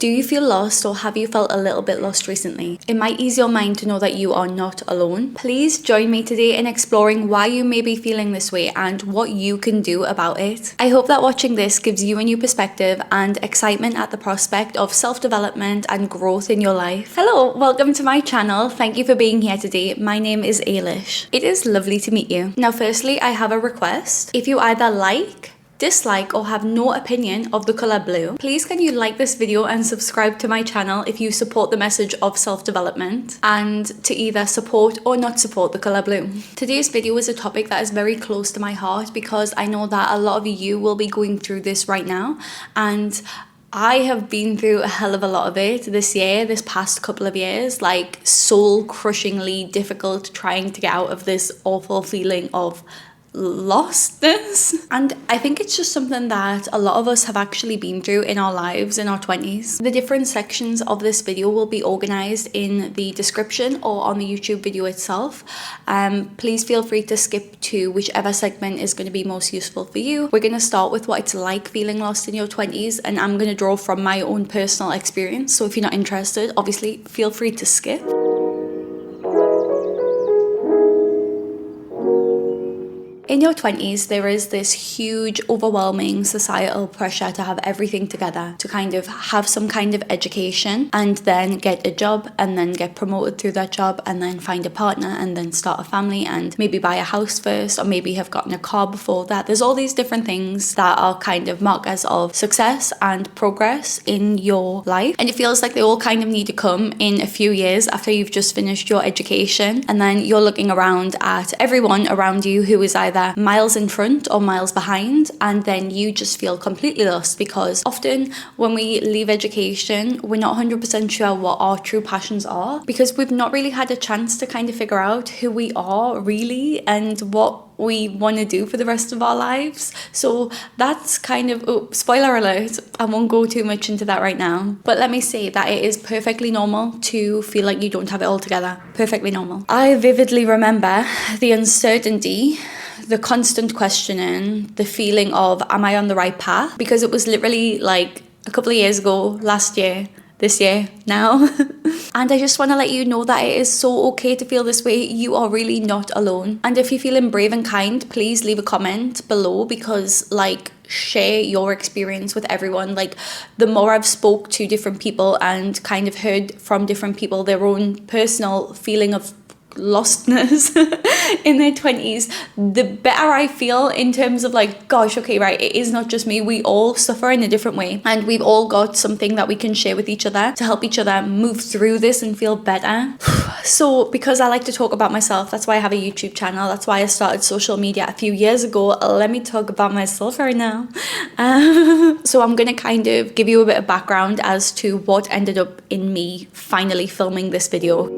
Do you feel lost or have you felt a little bit lost recently? It might ease your mind to know that you are not alone. Please join me today in exploring why you may be feeling this way and what you can do about it. I hope that watching this gives you a new perspective and excitement at the prospect of self-development and growth in your life. Hello, welcome to my channel. Thank you for being here today. My name is Ailish. It is lovely to meet you. Now, firstly, I have a request. If you either like, dislike or have no opinion of the color blue, please can you like this video and subscribe to my channel if you support the message of self-development and to either support or not support the color blue. Today's video is a topic that is very close to my heart because I know that a lot of you will be going through this right now, and I have been through a hell of a lot of it this past couple of years, like soul crushingly difficult trying to get out of this awful feeling of lostness. And I think it's just something that a lot of us have actually been through in our lives in our 20s. The different sections of this video will be organized in the description or on the YouTube video itself. Please feel free to skip to whichever segment is going to be most useful for you. We're going to start with what it's like feeling lost in your 20s, and I'm going to draw from my own personal experience. So if you're not interested, obviously feel free to skip. In your 20s, there is this huge, overwhelming societal pressure to have everything together, to kind of have some kind of education and then get a job and then get promoted through that job and then find a partner and then start a family and maybe buy a house first or maybe have gotten a car before that. There's all these different things that are kind of markers of success and progress in your life. And it feels like they all kind of need to come in a few years after you've just finished your education. And then you're looking around at everyone around you who is either miles in front or miles behind, and then you just feel completely lost because often when we leave education we're not 100% sure what our true passions are because we've not really had a chance to kind of figure out who we are really and what we want to do for the rest of our lives. So that's kind of, spoiler alert, I won't go too much into that right now, but let me say that it is perfectly normal to feel like you don't have it all together. Perfectly normal. I vividly remember the uncertainty, the constant questioning, the feeling of, am I on the right path? Because it was literally like a couple of years ago, last year, this year now. And I just want to let you know that it is so okay to feel this way. You are really not alone. And if you're feeling brave and kind, please leave a comment below because share your experience with everyone. Like, the more I've spoke to different people and kind of heard from different people their own personal feeling of lostness in their 20s, the better I feel in terms of gosh, okay, right, it is not just me. We all suffer in a different way and we've all got something that we can share with each other to help each other move through this and feel better. So because I like to talk about myself, that's why I have a YouTube channel, that's why I started social media a few years ago. Let me talk about myself right now. So I'm gonna kind of give you a bit of background as to what ended up in me finally filming this video.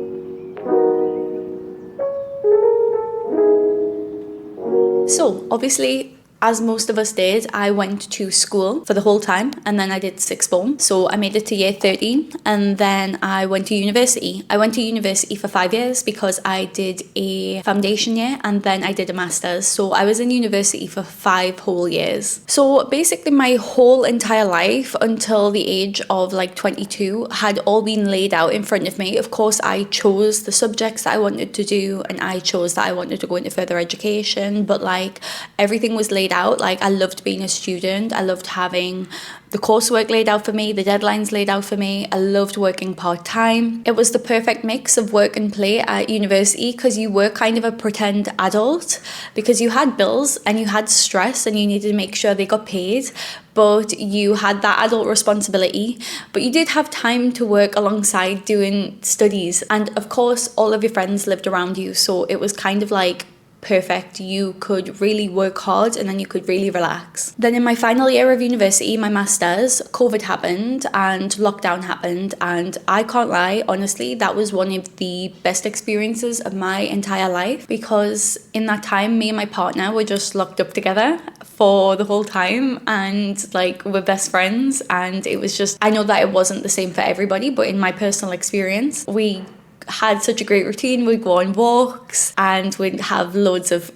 So obviously, as most of us did, I went to school for the whole time and then I did sixth form. So I made it to year 13 and then I went to university. I went to university for 5 years because I did a foundation year and then I did a master's. So I was in university for 5 whole years. So basically my whole entire life until the age of 22 had all been laid out in front of me. Of course, I chose the subjects that I wanted to do and I chose that I wanted to go into further education, but everything was laid out. I loved being a student. I loved having the coursework laid out for me, the deadlines laid out for me. I loved working part-time. It was the perfect mix of work and play at university because you were kind of a pretend adult because you had bills and you had stress and you needed to make sure they got paid, but you had that adult responsibility, but you did have time to work alongside doing studies. And of course, all of your friends lived around you. So it was kind of perfect. You could really work hard and then you could really relax. Then in my final year of university, my master's, COVID happened and lockdown happened, and I can't lie, honestly, that was one of the best experiences of my entire life because in that time, me and my partner were just locked up together for the whole time and we're best friends, and it was just, I know that it wasn't the same for everybody, but in my personal experience, we had such a great routine. We'd go on walks and we'd have loads of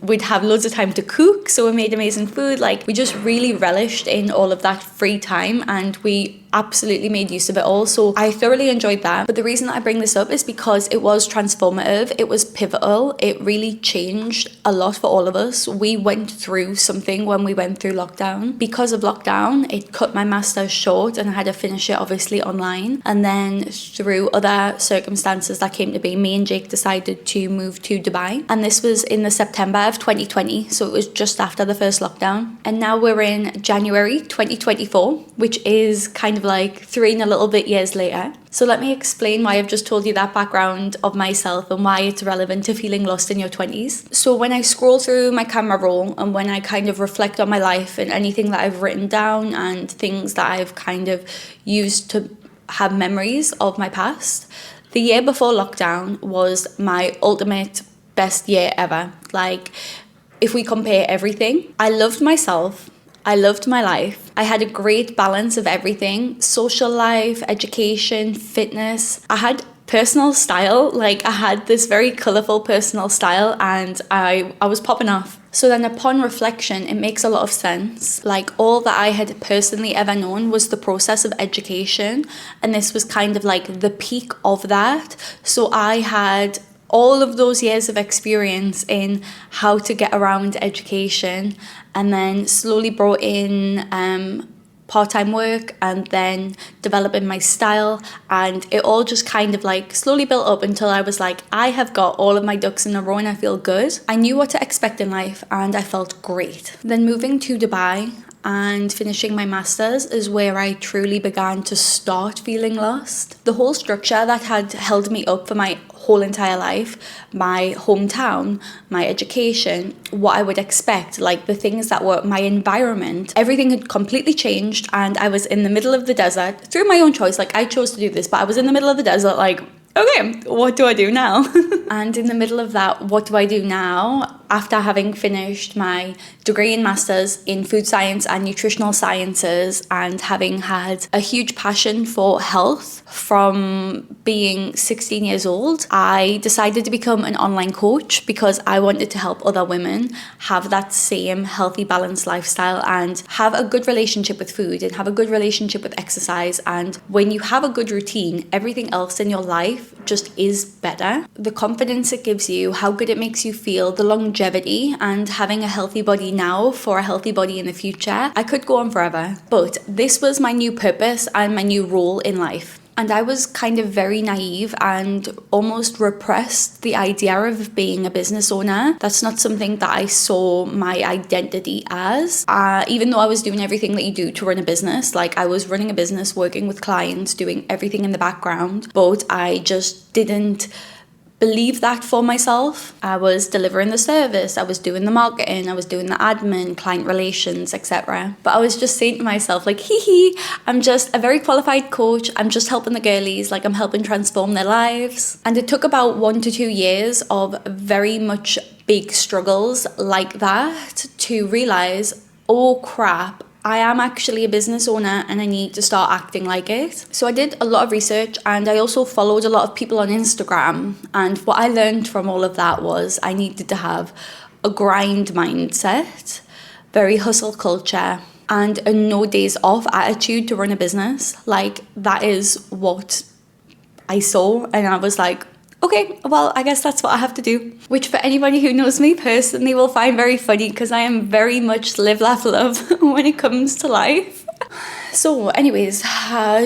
time to cook, so we made amazing food. Like, we just really relished in all of that free time, and absolutely made use of it all. So I thoroughly enjoyed that. But the reason that I bring this up is because it was transformative. It was pivotal. It really changed a lot for all of us. We went through something when we went through lockdown. Because of lockdown, it cut my master's short and I had to finish it obviously online. And then through other circumstances that came to be, me and Jake decided to move to Dubai. And this was in the September of 2020. So it was just after the first lockdown. And now we're in January 2024, which is kind of like 3 and a little bit years later. So let me explain why I've just told you that background of myself and why it's relevant to feeling lost in your 20s. So when I scroll through my camera roll and when I kind of reflect on my life and anything that I've written down and things that I've kind of used to have memories of my past, the year before lockdown was my ultimate best year ever. Like, if we compare everything, I loved myself. I loved my life. I had a great balance of everything: social life, education, fitness. I had personal style. Like, I had this very colourful personal style and I was popping off. So then upon reflection, it makes a lot of sense. Like, all that I had personally ever known was the process of education. And this was kind of like the peak of that. So I had all of those years of experience in how to get around education, and then slowly brought in part-time work and then developing my style, and it all just kind of like slowly built up until I was like, I have got all of my ducks in a row and I feel good. I knew what to expect in life and I felt great. Then moving to Dubai and finishing my master's is where I truly began to start feeling lost. The whole structure that had held me up for my whole entire life, my hometown, my education, what I would expect, like the things that were my environment, everything had completely changed, and I was in the middle of the desert through my own choice. Like, I chose to do this, but I was in the middle of the desert, like, okay, what do I do now? And in the middle of that, what do I do now? After having finished my degree and master's in food science and nutritional sciences, and having had a huge passion for health from being 16 years old, I decided to become an online coach because I wanted to help other women have that same healthy, balanced lifestyle and have a good relationship with food and have a good relationship with exercise. And when you have a good routine, everything else in your life just is better. The confidence it gives you, how good it makes you feel, the longevity, and having a healthy body now for a healthy body in the future. I could go on forever, but this was my new purpose and my new role in life. And I was kind of very naive and almost repressed the idea of being a business owner. That's not something that I saw my identity as. Even though I was doing everything that you do to run a business, like I was running a business, working with clients, doing everything in the background, but I just didn't believe that for myself. I was delivering the service, I was doing the marketing, I was doing the admin, client relations, etc. But I was just saying to myself, like, I'm just a very qualified coach. I'm just helping the girlies, like I'm helping transform their lives. And it took about 1 to 2 years of very much big struggles like that to realize, oh crap, I am actually a business owner and I need to start acting like it. So I did a lot of research and I also followed a lot of people on Instagram. And what I learned from all of that was I needed to have a grind mindset, very hustle culture, and a no days off attitude to run a business. Like, that is what I saw, and I was like, okay, well, I guess that's what I have to do. Which, for anybody who knows me personally, will find very funny because I am very much live, laugh, love when it comes to life. So anyways,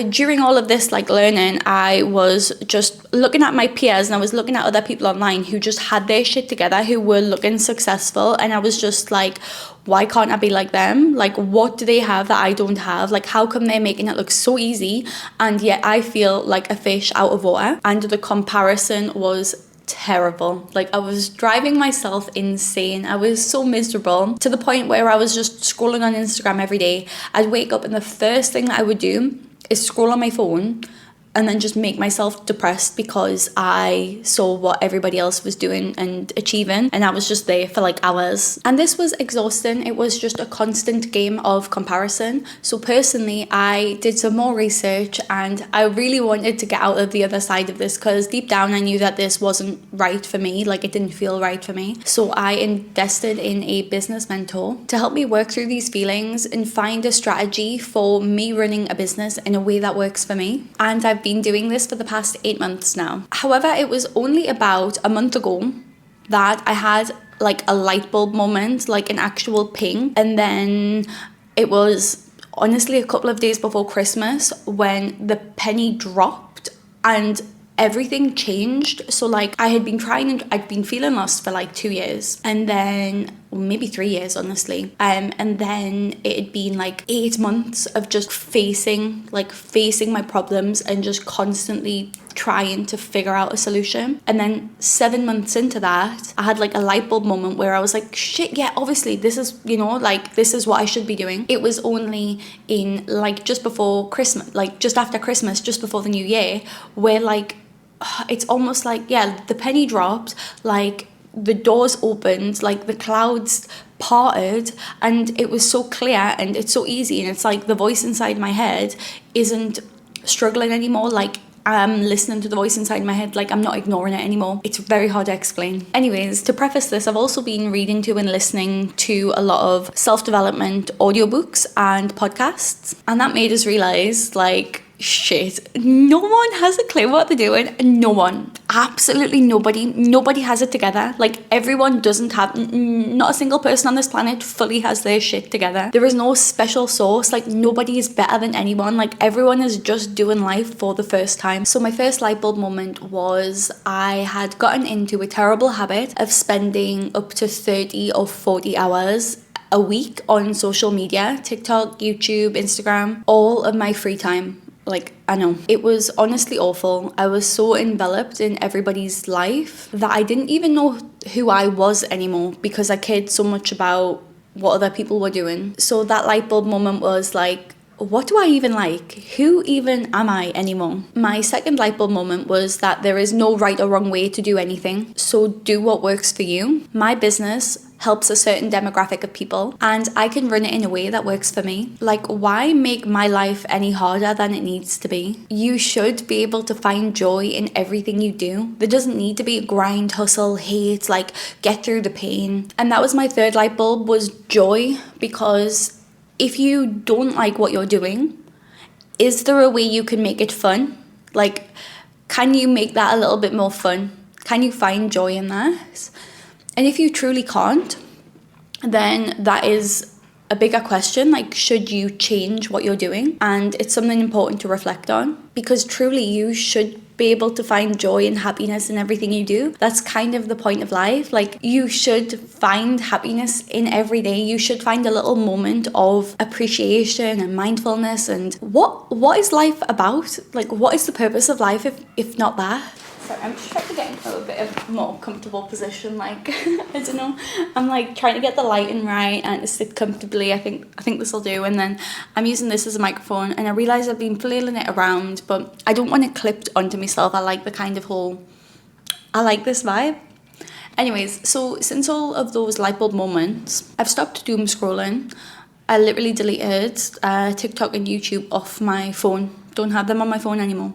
during all of this like learning, I was just looking at my peers and I was looking at other people online who just had their shit together, who were looking successful, and I was just like, why can't I be like them? Like, what do they have that I don't have? Like, how come they're making it look so easy and yet I feel like a fish out of water? And the comparison was terrible. Like, I was driving myself insane. I was so miserable to the point where I was just scrolling on Instagram every day. I'd wake up and the first thing that I would do is scroll on my phone and then just make myself depressed because I saw what everybody else was doing and achieving, and I was just there for like hours. And this was exhausting. It was just a constant game of comparison. So personally, I did some more research, and I really wanted to get out of the other side of this, because deep down I knew that this wasn't right for me. Like, it didn't feel right for me. So I invested in a business mentor to help me work through these feelings and find a strategy for me running a business in a way that works for me. And I've been doing this for the past 8 months now. However, it was only about a month ago that I had like a light bulb moment, like an actual ping. And then it was honestly a couple of days before Christmas when the penny dropped and everything changed. So like, I had been trying and I'd been feeling lost for like 2 years, and then maybe 3 years, honestly. And then it had been like 8 months of just facing my problems and just constantly trying to figure out a solution. And then 7 months into that, I had like a light bulb moment where I was like, shit, yeah, obviously this is, like, this is what I should be doing. It was only in like just before Christmas, like just after Christmas, just before the new year, where like, it's almost like, yeah, the penny dropped, like the doors opened, like the clouds parted, and it was so clear and it's so easy. And it's like the voice inside my head isn't struggling anymore. Like, I'm listening to the voice inside my head, like I'm not ignoring it anymore. It's very hard to explain. Anyways, to preface this, I've also been reading to and listening to a lot of self-development audiobooks and podcasts, and that made us realize, like, shit, no one has a clue what they're doing. No one, absolutely nobody has it together. Like, everyone doesn't have, not a single person on this planet fully has their shit together. There is no special sauce. Like, nobody is better than anyone. Like, everyone is just doing life for the first time. So my first light bulb moment was I had gotten into a terrible habit of spending up to 30 or 40 hours a week on social media, TikTok, YouTube, Instagram, all of my free time. Like, I know, it was honestly awful. I was so enveloped in everybody's life that I didn't even know who I was anymore, because I cared so much about what other people were doing. So that light bulb moment was like, what do I even like? Who even am I anymore? My second light bulb moment was that there is no right or wrong way to do anything. So do what works for you. My business helps a certain demographic of people, and I can run it in a way that works for me. Like, why make my life any harder than it needs to be? You should be able to find joy in everything you do. There doesn't need to be a grind, hustle, hate, like, get through the pain. And that was my third light bulb, was joy. Because if you don't like what you're doing, is there a way you can make it fun? Like, can you make that a little bit more fun? Can you find joy in that? And if you truly can't, then that is a bigger question. Like, should you change what you're doing? And it's something important to reflect on, because truly you should be able to find joy and happiness in everything you do. That's kind of the point of life. Like, you should find happiness in every day. You should find a little moment of appreciation and mindfulness. And what is life about? Like, what is the purpose of life if not that? Sorry, I'm just trying to get into a bit of more comfortable position. Like, I don't know. I'm like trying to get the lighting right and to sit comfortably. I think this will do. And then I'm using this as a microphone, and I realise I've been flailing it around, but I don't want it clipped onto myself. I like the kind of whole, I like this vibe. Anyways, so since all of those light bulb moments, I've stopped doom scrolling. I literally deleted TikTok and YouTube off my phone. Don't have them on my phone anymore.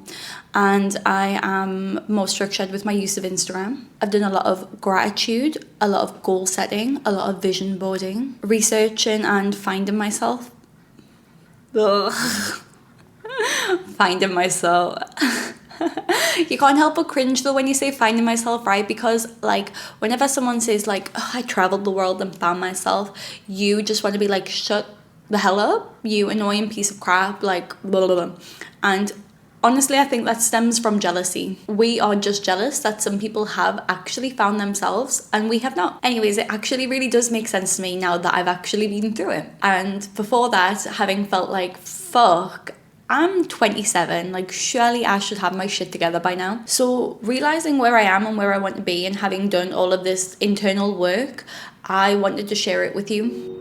And I am more structured with my use of Instagram. I've done a lot of gratitude, a lot of goal setting, a lot of vision boarding, researching and finding myself. Ugh. Finding myself. You can't help but cringe though when you say finding myself, right? Because like, whenever someone says like, oh, I traveled the world and found myself, you just want to be like, shut the hell up, you annoying piece of crap, like blah, blah, blah. And honestly, I think that stems from jealousy. We are just jealous that some people have actually found themselves and we have not. Anyways, it actually really does make sense to me now that I've actually been through it. And before that, having felt like, fuck, I'm 27, like surely I should have my shit together by now. So realizing where I am and where I want to be, and having done all of this internal work, I wanted to share it with you.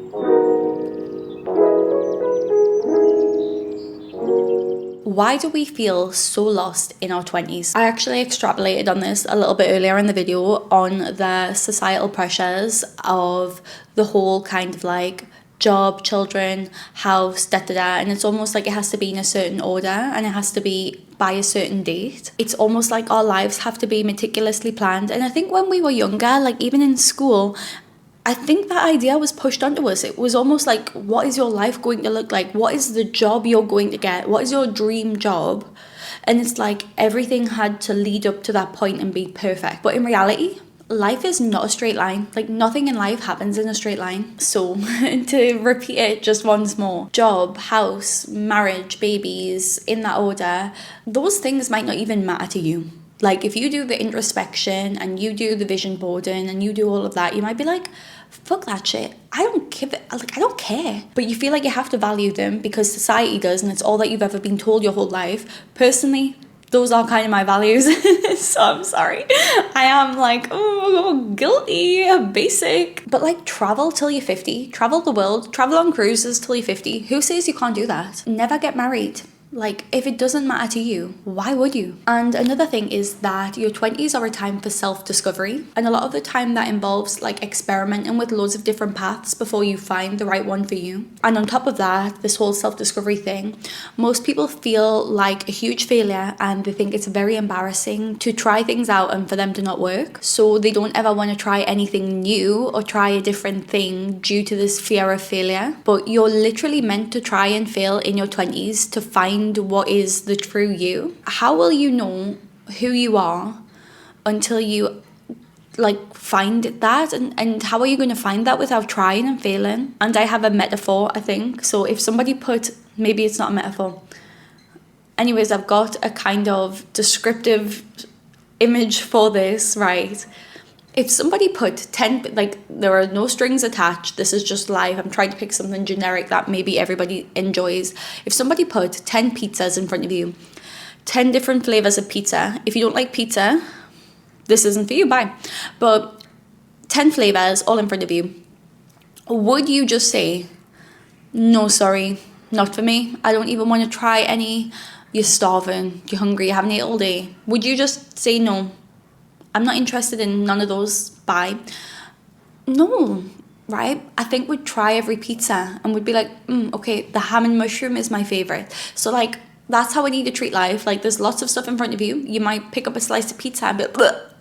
Why do we feel so lost in our 20s? I actually extrapolated on this a little bit earlier in the video on the societal pressures of the whole kind of like job, children, house, and it's almost like it has to be in a certain order and it has to be by a certain date. It's almost like our lives have to be meticulously planned. And I think when we were younger, like even in school, I think that idea was pushed onto us. It was almost like, what is your life going to look like? What is the job you're going to get? What is your dream job? And it's like everything had to lead up to that point and be perfect. But in reality, life is not a straight line. Like nothing in life happens in a straight line. So to repeat it just once more, job, house, marriage, babies, in that order, those things might not even matter to you. Like if you do the introspection and you do the vision boarding and you do all of that, you might be like, fuck that shit. I don't care. But you feel like you have to value them because society does, and it's all that you've ever been told your whole life. Personally, those are kind of my values. So I'm sorry. I am like, oh, guilty, basic. But like travel till you're 50, travel the world, travel on cruises till you're 50. Who says you can't do that? Never get married. Like, if it doesn't matter to you, why would you? And another thing is that your 20s are a time for self-discovery. And a lot of the time that involves like experimenting with loads of different paths before you find the right one for you. And on top of that, this whole self-discovery thing, most people feel like a huge failure and they think it's very embarrassing to try things out and for them to not work. So they don't ever want to try anything new or try a different thing due to this fear of failure. But you're literally meant to try and fail in your 20s to find what is the true you. How will you know who you are until you like find that, and how are you going to find that without trying and failing? And I have a metaphor, I think. So if somebody maybe it's not a metaphor, anyways, I've got a kind of descriptive image for this, right? If somebody put 10, like there are no strings attached, this is just live, I'm trying to pick something generic that maybe everybody enjoys. If somebody put 10 pizzas in front of you, 10 different flavors of pizza, if you don't like pizza, this isn't for you, bye. But 10 flavors all in front of you, would you just say, no, sorry, not for me, I don't even want to try any? You're starving, you're hungry, you haven't eaten all day. Would you just say no? I'm not interested in none of those, bye. No, right? I think we'd try every pizza and we'd be like, okay, the ham and mushroom is my favorite. So like, that's how I need to treat life. Like there's lots of stuff in front of you. You might pick up a slice of pizza and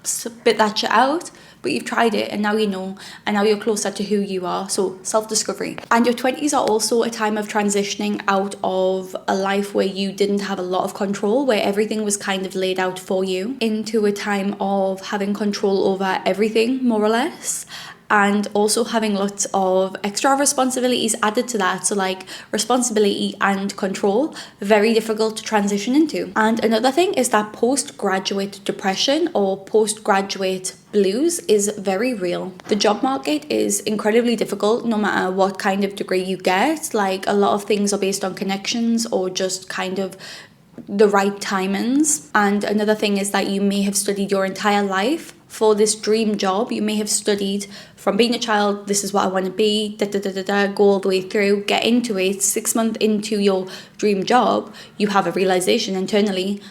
spit that shit out, but you've tried it and now you know, and now you're closer to who you are. So self-discovery. And your 20s are also a time of transitioning out of a life where you didn't have a lot of control, where everything was kind of laid out for you, into a time of having control over everything, more or less. And also having lots of extra responsibilities added to that. So like responsibility and control, very difficult to transition into. And another thing is that postgraduate depression or postgraduate blues is very real. The job market is incredibly difficult no matter what kind of degree you get. Like a lot of things are based on connections or just kind of the right timings. And another thing is that you may have studied your entire life for this dream job. You may have studied from being a child, this is what I want to be, go all the way through, get into it. 6 months into your dream job, you have a realization internally,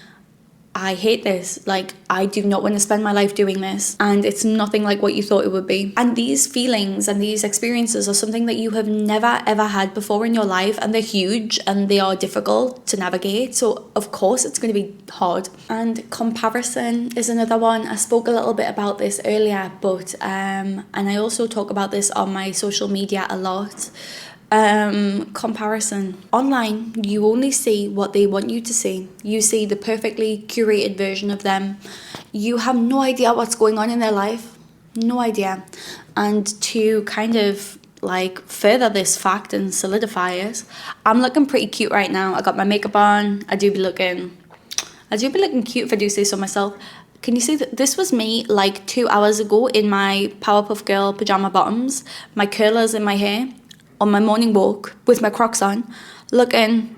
I hate this. Like, I do not want to spend my life doing this. And it's nothing like what you thought it would be. And these feelings and these experiences are something that you have never ever had before in your life. And they're huge and they are difficult to navigate. So of course it's going to be hard. And comparison is another one. I spoke a little bit about this earlier, but and I also talk about this on my social media a lot. Comparison. Online, you only see what they want you to see. You see the perfectly curated version of them. You have no idea what's going on in their life. No idea. And to kind of like further this fact and solidify it, I'm looking pretty cute right now. I got my makeup on. I do be looking cute if I do say so myself. Can you see that this was me like 2 hours ago in my Powerpuff Girl pajama bottoms, my curlers in my hair, on my morning walk with my Crocs on, looking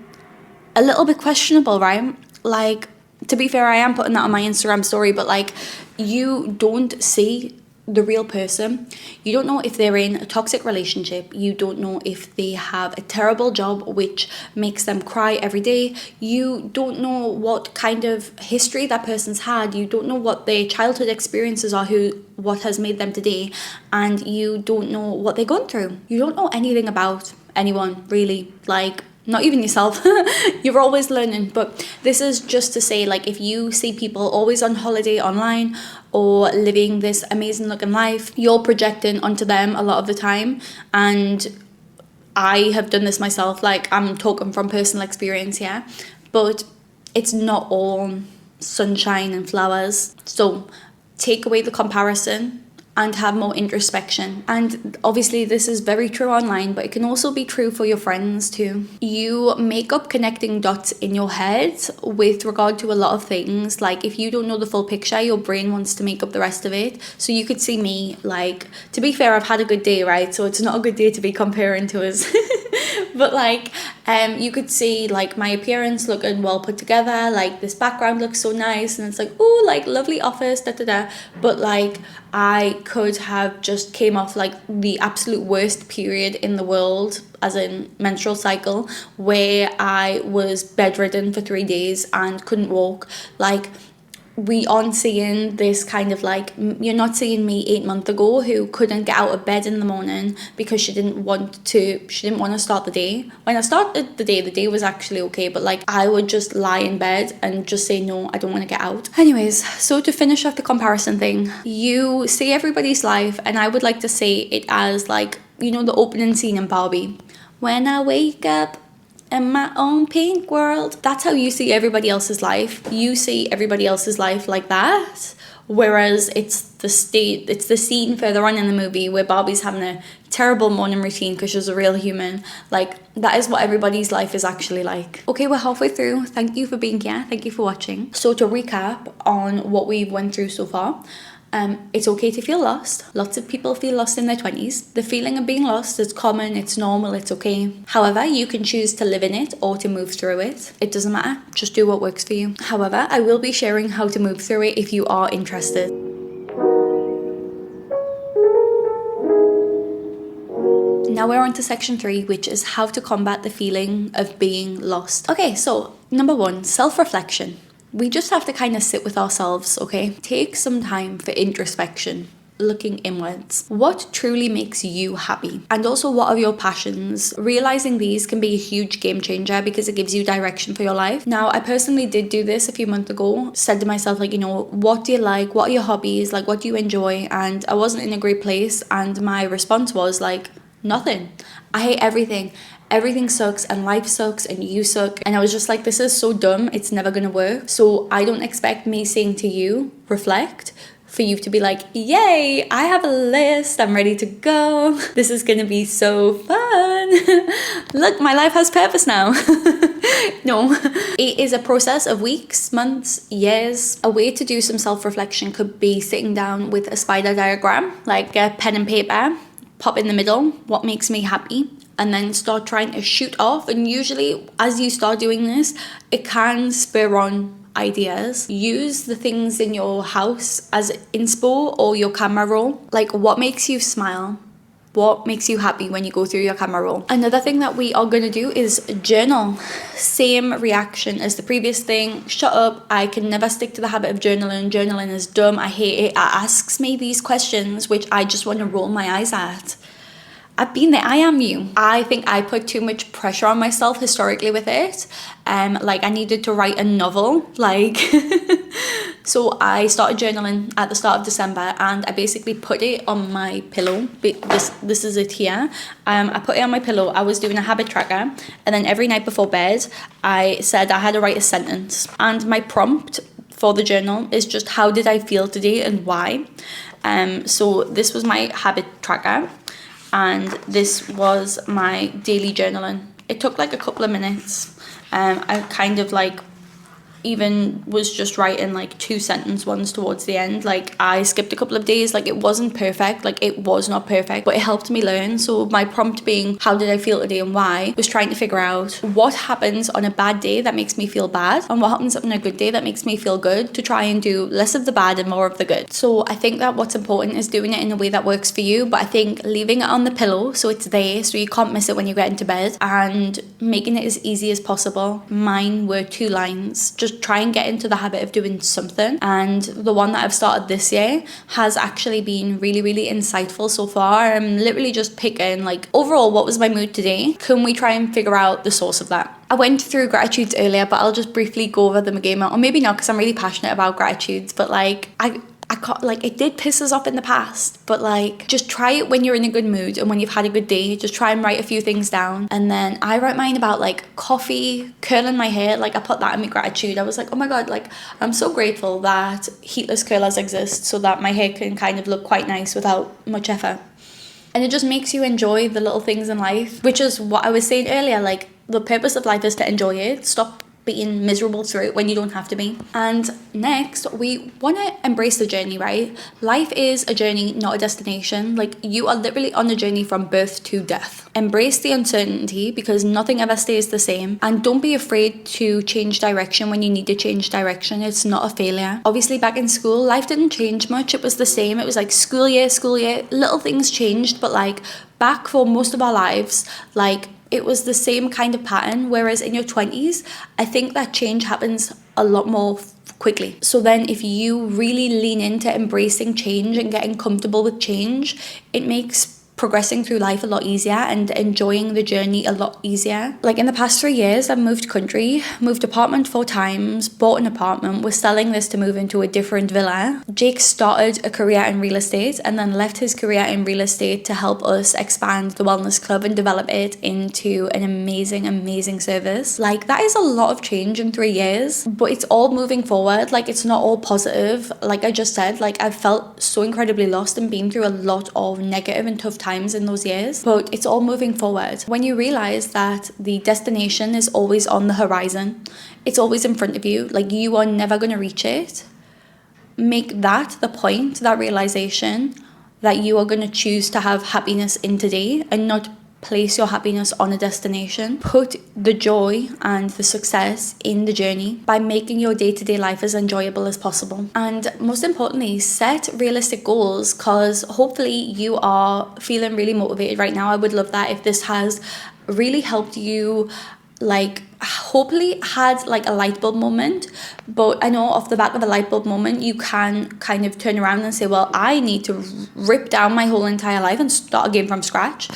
a little bit questionable, right? Like, to be fair, I am putting that on my Instagram story, but like, you don't see the real person. You don't know if they're in a toxic relationship. You don't know if they have a terrible job which makes them cry every day. You don't know what kind of history that person's had. You don't know what their childhood experiences are, what has made them today, and you don't know what they're going through. You don't know anything about anyone, really. Like, not even yourself. You're always learning. But this is just to say, like, if you see people always on holiday online or living this amazing looking life, you're projecting onto them a lot of the time. And I have done this myself. Like, I'm talking from personal experience here, but it's not all sunshine and flowers. So take away the comparison and have more introspection. And obviously this is very true online, but it can also be true for your friends too. You make up connecting dots in your head with regard to a lot of things. Like, if you don't know the full picture, your brain wants to make up the rest of it. So you could see me, like, to be fair, I've had a good day, right? So it's not a good day to be comparing to us. But like, you could see like my appearance looking well put together, like this background looks so nice, and it's like, oh, like lovely office, da da da. But like, I could have just came off like the absolute worst period in the world, as in menstrual cycle, where I was bedridden for 3 days and couldn't walk. Like, we aren't seeing this kind of like, you're not seeing me 8 months ago who couldn't get out of bed in the morning because she didn't want to start the day. When I started the day was actually okay, but like, I would just lie in bed and just say, no, I don't want to get out. Anyways, so to finish off the comparison thing, you see everybody's life, and I would like to say it as like, you know, the opening scene in Barbie. When I wake up in my own pink world. That's how you see everybody else's life. You see everybody else's life like that. Whereas it's the scene further on in the movie where Barbie's having a terrible morning routine because she's a real human. Like, that is what everybody's life is actually like. Okay, we're halfway through. Thank you for being here. Thank you for watching. So to recap on what we've went through so far, it's okay to feel lost. Lots of people feel lost in their 20s. The feeling of being lost is common, it's normal, it's okay. However, you can choose to live in it or to move through it. It doesn't matter, just do what works for you. However, I will be sharing how to move through it if you are interested. Now we're on to section 3, which is how to combat the feeling of being lost. Okay, so number 1, self-reflection. We just have to kind of sit with ourselves, okay? Take some time for introspection, looking inwards. What truly makes you happy? And also, what are your passions? Realizing these can be a huge game changer because it gives you direction for your life. Now, I personally did do this a few months ago. Said to myself, like, you know, what do you like? What are your hobbies? Like, what do you enjoy? And I wasn't in a great place. And my response was like, nothing. I hate everything. Everything sucks, and life sucks, and you suck. And I was just like, this is so dumb, it's never gonna work. So I don't expect me saying to you, reflect, for you to be like, yay, I have a list, I'm ready to go. This is gonna be so fun. Look, my life has purpose now. No, it is a process of weeks, months, years. A way to do some self-reflection could be sitting down with a spider diagram, like a pen and paper, pop in the middle, what makes me happy, and then start trying to shoot off. And usually as you start doing this, it can spur on ideas. Use the things in your house as inspo or your camera roll. Like, what makes you smile? What makes you happy when you go through your camera roll? Another thing that we are going to do is journal. Same reaction as the previous thing. Shut up, I can never stick to the habit of journaling. Journaling is dumb, I hate it. It asks me these questions which I just want to roll my eyes at. I've been there, I am you. I think I put too much pressure on myself historically with it. Like, I needed to write a novel, like. So I started journaling at the start of December, and I basically put it on my pillow. This is it here. I put it on my pillow. I was doing a habit tracker, and then every night before bed, I said I had to write a sentence. And my prompt for the journal is just, how did I feel today and why? So this was my habit tracker. And this was my daily journaling. It took like a couple of minutes. I kind of like, even was just writing like 2-sentence ones towards the end. Like I skipped a couple of days. Like it wasn't perfect. Like it was not perfect, but it helped me learn. So my prompt being, how did I feel today and why, was trying to figure out what happens on a bad day that makes me feel bad and what happens on a good day that makes me feel good, to try and do less of the bad and more of the good. So I think that what's important is doing it in a way that works for you, but I think leaving it on the pillow so it's there so you can't miss it when you get into bed, and making it as easy as possible. Mine were 2 lines. Just try and get into the habit of doing something, and the one that I've started this year has actually been really, really insightful so far. I'm literally just picking like, overall, what was my mood today? Can we try and figure out the source of that? I went through gratitudes earlier, but I'll just briefly go over them again, or maybe not, because I'm really passionate about gratitudes. But like I can't, like, it did piss us off in the past, but like, just try it when you're in a good mood and when you've had a good day. Just try and write a few things down. And then I wrote mine about like coffee, curling my hair. Like I put that in my gratitude. I was like, oh my god, like I'm so grateful that heatless curlers exist so that my hair can kind of look quite nice without much effort. And it just makes you enjoy the little things in life, which is what I was saying earlier. Like the purpose of life is to enjoy it. Stop being miserable through it when you don't have to be. And next, we want to embrace the journey, right? Life is a journey, not a destination. Like you are literally on the journey from birth to death. Embrace the uncertainty because nothing ever stays the same, and don't be afraid to change direction when you need to change direction. It's not a failure. Obviously back in school, life didn't change much. It was the same. It was like school year, little things changed, but like back for most of our lives, like it was the same kind of pattern. Whereas in your 20s, I think that change happens a lot more quickly. So then if you really lean into embracing change and getting comfortable with change, it makes progressing through life a lot easier and enjoying the journey a lot easier. Like in the past 3 years, I've moved country, moved apartment 4 times, bought an apartment. We're selling this to move into a different villa. Jake started a career in real estate and then left his career in real estate to help us expand the wellness club and develop it into an amazing service. Like that is a lot of change in 3 years, but it's all moving forward. Like it's not all positive. Like I just said, like I've felt so incredibly lost and been through a lot of negative and tough times in those years, but it's all moving forward. When you realize that the destination is always on the horizon, it's always in front of you, like you are never going to reach it, make that the point, that realization that you are going to choose to have happiness in today and not place your happiness on a destination. Put the joy and the success in the journey by making your day-to-day life as enjoyable as possible. And most importantly, set realistic goals, because hopefully you are feeling really motivated right now. I would love that if this has really helped you, like hopefully had like a light bulb moment. But I know off the back of a light bulb moment, you can kind of turn around and say, well, I need to rip down my whole entire life and start again from scratch.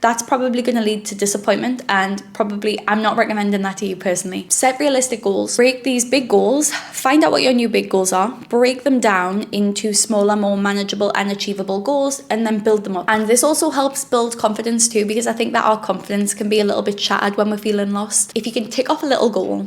That's probably going to lead to disappointment, and probably I'm not recommending that to you personally. Set realistic goals. Break these big goals. Find out what your new big goals are. Break them down into smaller, more manageable and achievable goals, and then build them up. And this also helps build confidence too, because I think that our confidence can be a little bit shattered when we're feeling lost. If you can tick off a little goal,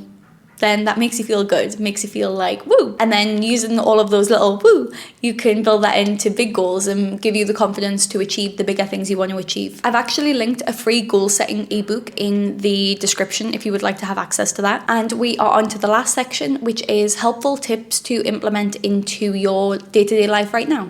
then that makes you feel good, makes you feel like woo. And then using all of those little woo, you can build that into big goals and give you the confidence to achieve the bigger things you want to achieve. I've actually linked a free goal setting ebook in the description if you would like to have access to that. And we are on to the last section, which is helpful tips to implement into your day-to-day life right now.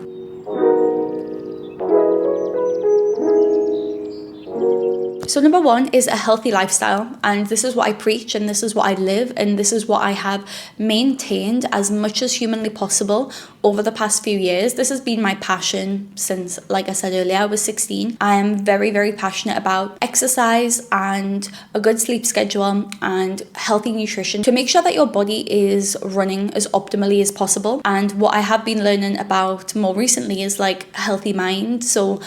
So number 1 is a healthy lifestyle, and this is what I preach, and this is what I live, and this is what I have maintained as much as humanly possible over the past few years. This has been my passion since, like I said earlier, I was 16. I am very, very passionate about exercise and a good sleep schedule and healthy nutrition to make sure that your body is running as optimally as possible. And what I have been learning about more recently is like a healthy mind. So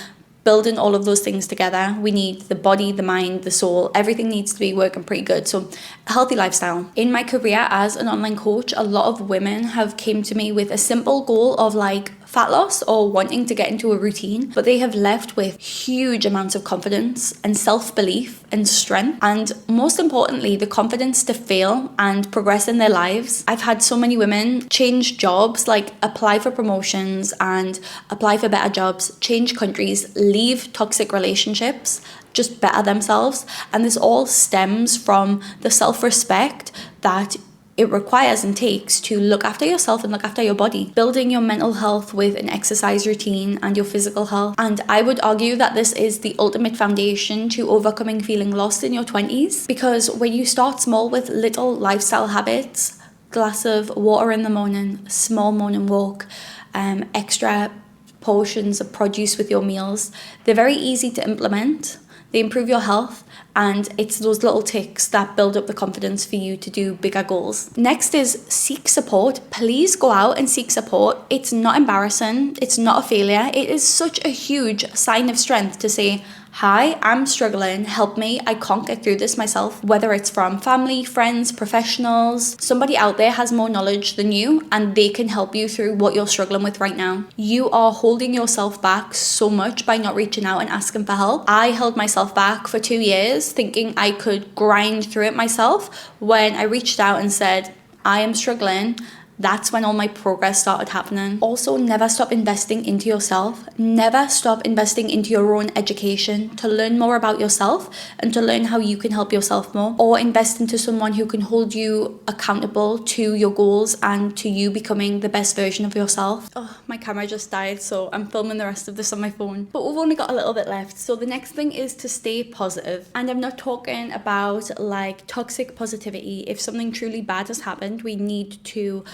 building all of those things together, we need the body, the mind, the soul, everything needs to be working pretty good. So a healthy lifestyle. In my career as an online coach, a lot of women have came to me with a simple goal of like fat loss or wanting to get into a routine, but they have left with huge amounts of confidence and self-belief and strength, and most importantly, the confidence to fail and progress in their lives. I've had so many women change jobs, like apply for promotions and apply for better jobs, change countries, leave toxic relationships, just better themselves. And this all stems from the self-respect that it requires and takes to look after yourself and look after your body, building your mental health with an exercise routine and your physical health. And I would argue that this is the ultimate foundation to overcoming feeling lost in your 20s, because when you start small with little lifestyle habits, glass of water in the morning, small morning walk, extra portions of produce with your meals, they're very easy to implement. They improve your health, and it's those little ticks that build up the confidence for you to do bigger goals. Next is seek support. Please go out and seek support. It's not embarrassing. It's not a failure. It is such a huge sign of strength to say, hi, I'm struggling, help me, I can't get through this myself. Whether it's from family, friends, professionals, somebody out there has more knowledge than you and they can help you through what you're struggling with right now. You are holding yourself back so much by not reaching out and asking for help. I held myself back for 2 years thinking I could grind through it myself. When I reached out and said, I am struggling, that's when all my progress started happening. Also, never stop investing into yourself. Never stop investing into your own education to learn more about yourself and to learn how you can help yourself more, or invest into someone who can hold you accountable to your goals and to you becoming the best version of yourself. Oh, my camera just died, so I'm filming the rest of this on my phone. But we've only got a little bit left. So the next thing is to stay positive. And I'm not talking about like toxic positivity. If something truly bad has happened, we need to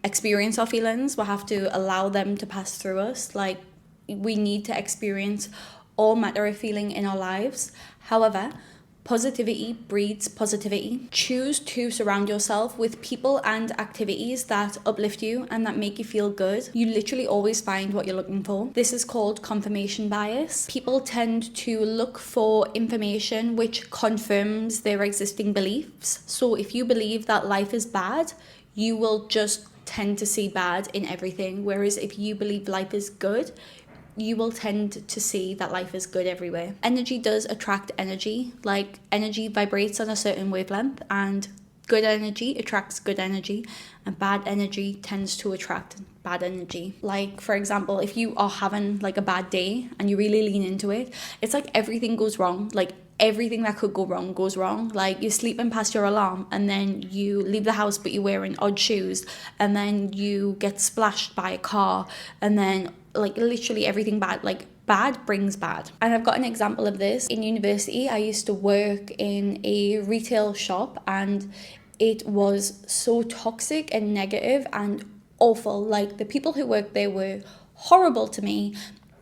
experience our feelings. We'll have to allow them to pass through us. Like, we need to experience all matter of feeling in our lives. However, positivity breeds positivity. Choose to surround yourself with people and activities that uplift you and that make you feel good. You literally always find what you're looking for. This is called confirmation bias. People tend to look for information which confirms their existing beliefs. So if you believe that life is bad, you will just tend to see bad in everything. Whereas if you believe life is good, you will tend to see that life is good everywhere. Energy does attract energy. Like, energy vibrates on a certain wavelength, and good energy attracts good energy, and bad energy tends to attract bad energy. Like, for example, if you are having like a bad day and you really lean into it, it's like everything goes wrong. Like, everything that could go wrong goes wrong. Like, you're sleeping past your alarm and then you leave the house but you're wearing odd shoes, and then you get splashed by a car, and then like literally everything bad. Like, bad brings bad. And I've got an example of this. In university, I used to work in a retail shop, and it was so toxic and negative and awful. Like, the people who worked there were horrible to me,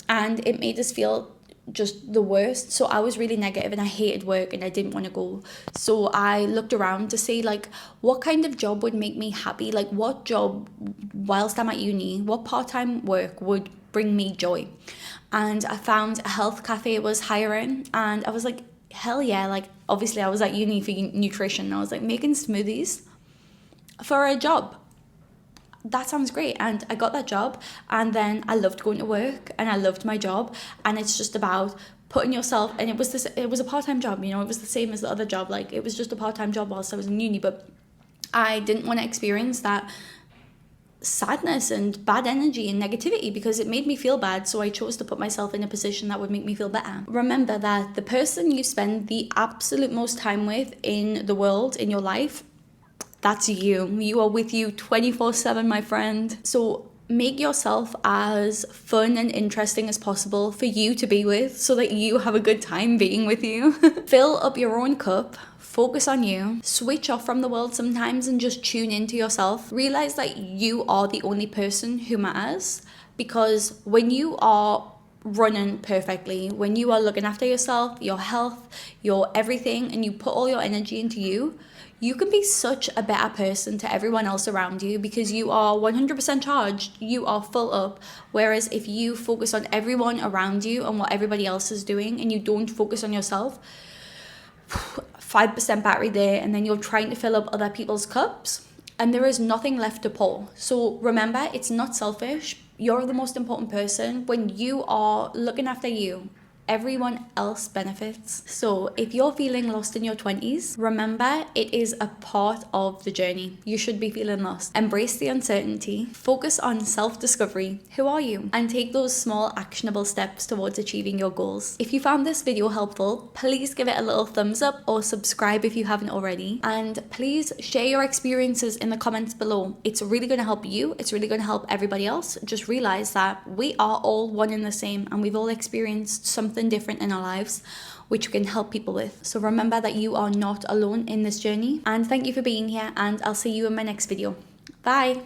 and it made us feel just the worst. So I was really negative and I hated work and I didn't want to go. So I looked around to see like what kind of job would make me happy. Like, what job whilst I'm at uni, what part-time work would bring me joy? And I found a health cafe was hiring, and I was like, hell yeah. Like, obviously I was at uni for nutrition, and I was like, making smoothies for a job, that sounds great. And I got that job, and then I loved going to work and I loved my job. And it's just about putting yourself, and it was a part-time job, you know, it was the same as the other job. Like, it was just a part-time job whilst I was in uni, but I didn't want to experience that sadness and bad energy and negativity because it made me feel bad. So I chose to put myself in a position that would make me feel better. Remember that the person you spend the absolute most time with in the world, in your life, that's you. You are with you 24/7, my friend. So make yourself as fun and interesting as possible for you to be with, so that you have a good time being with you. Fill up your own cup. Focus on you. Switch off from the world sometimes and just tune into yourself. Realize that you are the only person who matters, because when you are running perfectly, when you are looking after yourself, your health, your everything, and you put all your energy into you, you can be such a better person to everyone else around you because you are 100% charged, you are full up. Whereas if you focus on everyone around you and what everybody else is doing and you don't focus on yourself, 5% battery there, and then you're trying to fill up other people's cups and there is nothing left to pour. So remember, it's not selfish. You're the most important person. When you are looking after you, everyone else benefits. So if you're feeling lost in your 20s, remember it is a part of the journey. You should be feeling lost. Embrace the uncertainty, focus on self-discovery. Who are you? And take those small actionable steps towards achieving your goals. If you found this video helpful, please give it a little thumbs up or subscribe if you haven't already. And please share your experiences in the comments below. It's really going to help you. It's really going to help everybody else. Just realize that we are all one and the same, and we've all experienced something different in our lives which we can help people with. So remember that you are not alone in this journey, and thank you for being here, and I'll see you in my next video. Bye.